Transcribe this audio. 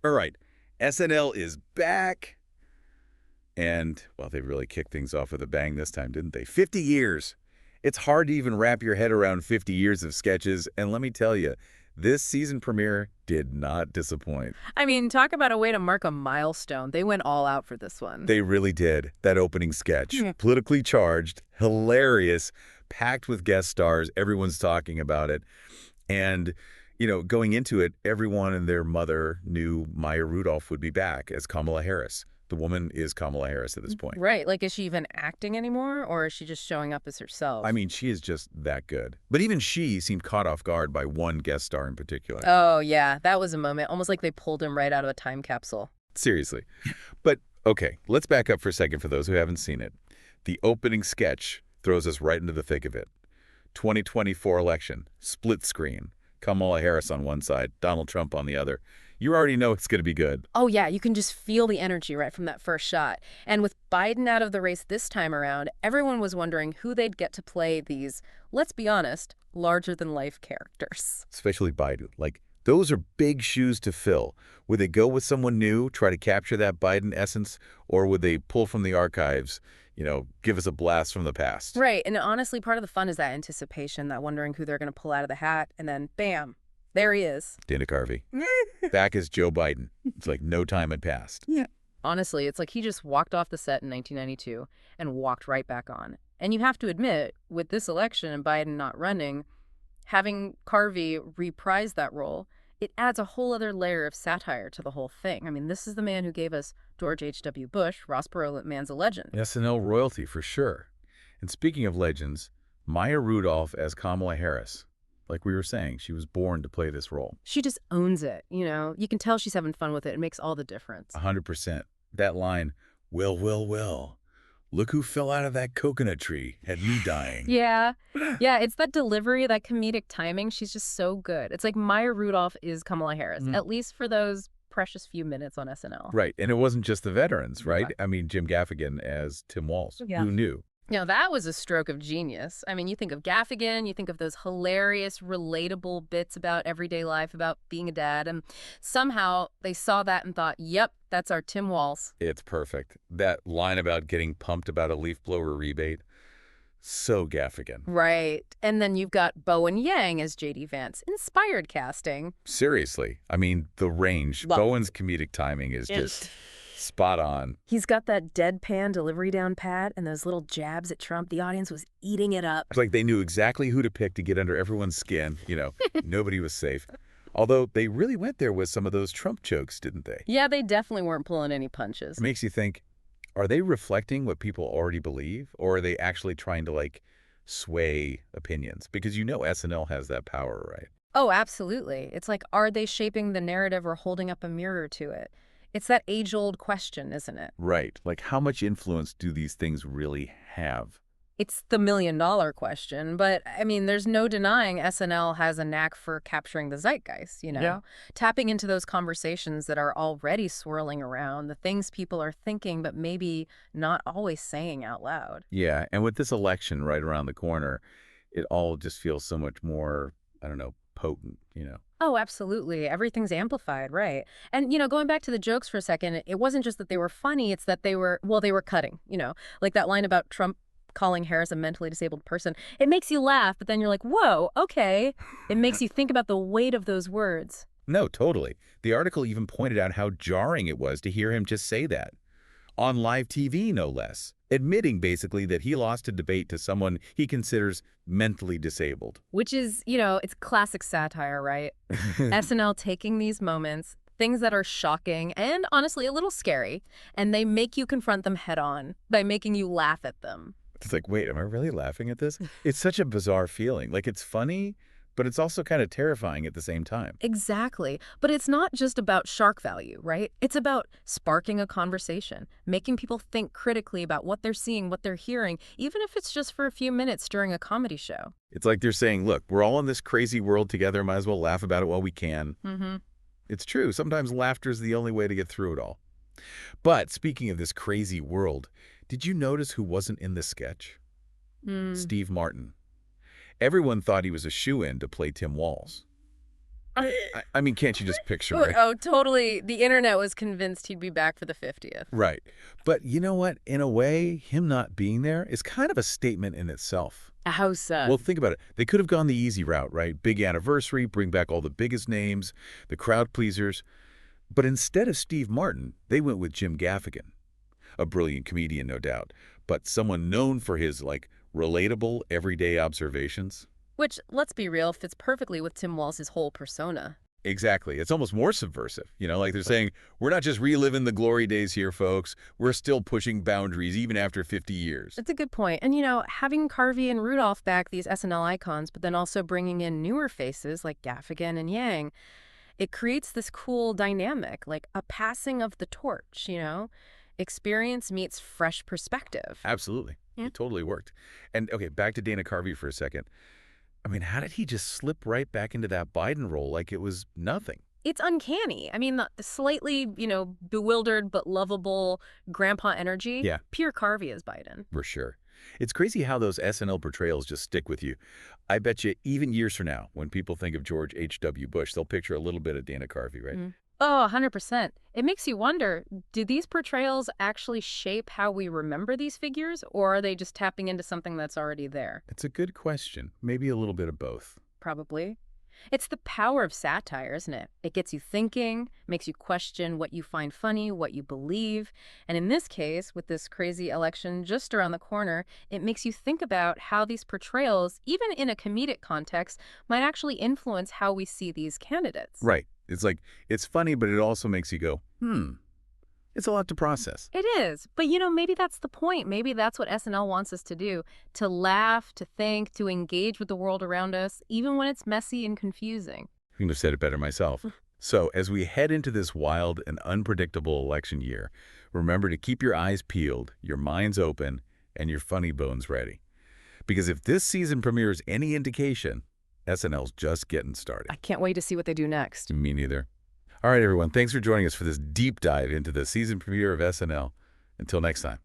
All right, SNL is back. And, well, they really kicked things off with a bang this time, didn't they? 50 years. It's hard to even wrap your head around 50 years of sketches, and let me tell you, this season premiere did not disappoint. I mean, talk about a way to mark a milestone. They went all out for this one. They really did. That opening sketch. Politically charged, hilarious, packed with guest stars. Everyone's talking about it. And, going into it, everyone and their mother knew Maya Rudolph would be back as Kamala Harris. The woman is Kamala Harris at this point. Right. Like, is she even acting anymore, or is she just showing up as herself? I mean, she is just that good. But even she seemed caught off guard by one guest star in particular. Oh, yeah. That was a moment. Almost like they pulled him right out of a time capsule. Seriously. But, okay, let's back up for a second for those who haven't seen it. The opening sketch throws us right into the thick of it. 2024 election, split screen. Kamala Harris on one side, Donald Trump on the other. You already know it's going to be good. Oh, yeah. You can just feel the energy right from that first shot. And with Biden out of the race this time around, everyone was wondering who they'd get to play these, let's be honest, larger-than-life characters. Especially Biden. Like, those are big shoes to fill. Would they go with someone new, try to capture that Biden essence, or would they pull from the archives, give us a blast from the past? Right. And honestly, part of the fun is that anticipation, that wondering who they're going to pull out of the hat, and then, bam, there he is. Dana Carvey. Back as Joe Biden. It's like no time had passed. Yeah. Honestly, it's like he just walked off the set in 1992 and walked right back on. And you have to admit, with this election and Biden not running, having Carvey reprise that role, it adds a whole other layer of satire to the whole thing. I mean, this is the man who gave us George H.W. Bush. Ross Perot, man's a legend. S.N.L. royalty, for sure. And speaking of legends, Maya Rudolph as Kamala Harris. Like we were saying, she was born to play this role. She just owns it, You can tell she's having fun with it. It makes all the difference. 100%. That line, well, look who fell out of that coconut tree, had me dying. Yeah. Yeah, it's that delivery, that comedic timing. She's just so good. It's like Maya Rudolph is Kamala Harris, at least for those precious few minutes on SNL. Right. And it wasn't just the veterans, right? I mean, Jim Gaffigan as Tim Walz. Yeah. Who knew? That was a stroke of genius. I mean, you think of Gaffigan, you think of those hilarious, relatable bits about everyday life, about being a dad, and somehow they saw that and thought, yep, that's our Tim Walz. It's perfect. That line about getting pumped about a leaf blower rebate, so Gaffigan. Right. And then you've got Bowen Yang as JD Vance. Inspired casting. Seriously. I mean, the range. Bowen's comedic timing is just spot on. He's got that deadpan delivery down pat and those little jabs at Trump. The audience was eating it up. It's like they knew exactly who to pick to get under everyone's skin. Nobody was safe. Although they really went there with some of those Trump jokes, didn't they? Yeah, they definitely weren't pulling any punches. It makes you think, are they reflecting what people already believe? Or are they actually trying to, sway opinions? Because SNL has that power, right? Oh, absolutely. It's like, are they shaping the narrative or holding up a mirror to it? It's that age-old question, isn't it? Right. Like, how much influence do these things really have? It's the million-dollar question, but, I mean, there's no denying SNL has a knack for capturing the zeitgeist, Yeah. Tapping into those conversations that are already swirling around, the things people are thinking but maybe not always saying out loud. Yeah, and with this election right around the corner, it all just feels so much more, potent, Oh, absolutely. Everything's amplified, right? And, going back to the jokes for a second, it wasn't just that they were funny, it's that they were cutting, like that line about Trump calling Harris a mentally disabled person. It makes you laugh, but then you're like, whoa, okay. It makes you think about the weight of those words. No, totally. The article even pointed out how jarring it was to hear him just say that. On live TV, no less. Admitting, basically, that he lost a debate to someone he considers mentally disabled. Which is, it's classic satire, right? SNL taking these moments, things that are shocking and honestly a little scary, and they make you confront them head on by making you laugh at them. It's like, wait, am I really laughing at this? It's such a bizarre feeling. Like, it's funny, but it's also kind of terrifying at the same time. Exactly. But it's not just about shock value, right? It's about sparking a conversation, making people think critically about what they're seeing, what they're hearing, even if it's just for a few minutes during a comedy show. It's like they're saying, look, we're all in this crazy world together. Might as well laugh about it while we can. Mm-hmm. It's true. Sometimes laughter is the only way to get through it all. But speaking of this crazy world, did you notice who wasn't in the sketch? Steve Martin. Everyone thought he was a shoo-in to play Tim Walz. I mean, can't you just picture it? Oh, totally. The internet was convinced he'd be back for the 50th. Right. But you know what? In a way, him not being there is kind of a statement in itself. How so? Well, think about it. They could have gone the easy route, right? Big anniversary, bring back all the biggest names, the crowd pleasers. But instead of Steve Martin, they went with Jim Gaffigan. A brilliant comedian, no doubt, but someone known for his, like, relatable, everyday observations. Which, let's be real, fits perfectly with Tim Walz's whole persona. Exactly. It's almost more subversive. You know, like they're saying, we're not just reliving the glory days here, folks. We're still pushing boundaries even after 50 years. That's a good point. And, having Carvey and Rudolph back, these S.N.L icons, but then also bringing in newer faces like Gaffigan and Yang, it creates this cool dynamic, like a passing of the torch. Experience meets fresh perspective. Absolutely. Yeah. It totally worked. And, okay, back to Dana Carvey for a second. I mean, how did he just slip right back into that Biden role like it was nothing? It's uncanny. I mean, the slightly, bewildered but lovable grandpa energy. Yeah. Pure Carvey as Biden. For sure. It's crazy how those SNL portrayals just stick with you. I bet you even years from now, when people think of George H.W. Bush, they'll picture a little bit of Dana Carvey, right? Mm. Oh, 100%. It makes you wonder, do these portrayals actually shape how we remember these figures, or are they just tapping into something that's already there? It's a good question. Maybe a little bit of both. Probably. It's the power of satire, isn't it? It gets you thinking, makes you question what you find funny, what you believe. And in this case, with this crazy election just around the corner, it makes you think about how these portrayals, even in a comedic context, might actually influence how we see these candidates. Right. It's like, it's funny, but it also makes you go, it's a lot to process. It is. But, maybe that's the point. Maybe that's what SNL wants us to do, to laugh, to think, to engage with the world around us, even when it's messy and confusing. I couldn't have said it better myself. So as we head into this wild and unpredictable election year, remember to keep your eyes peeled, your minds open, and your funny bones ready. Because if this season premieres any indication, SNL's just getting started. I can't wait to see what they do next. Me neither. All right, everyone. Thanks for joining us for this deep dive into the season premiere of SNL. Until next time.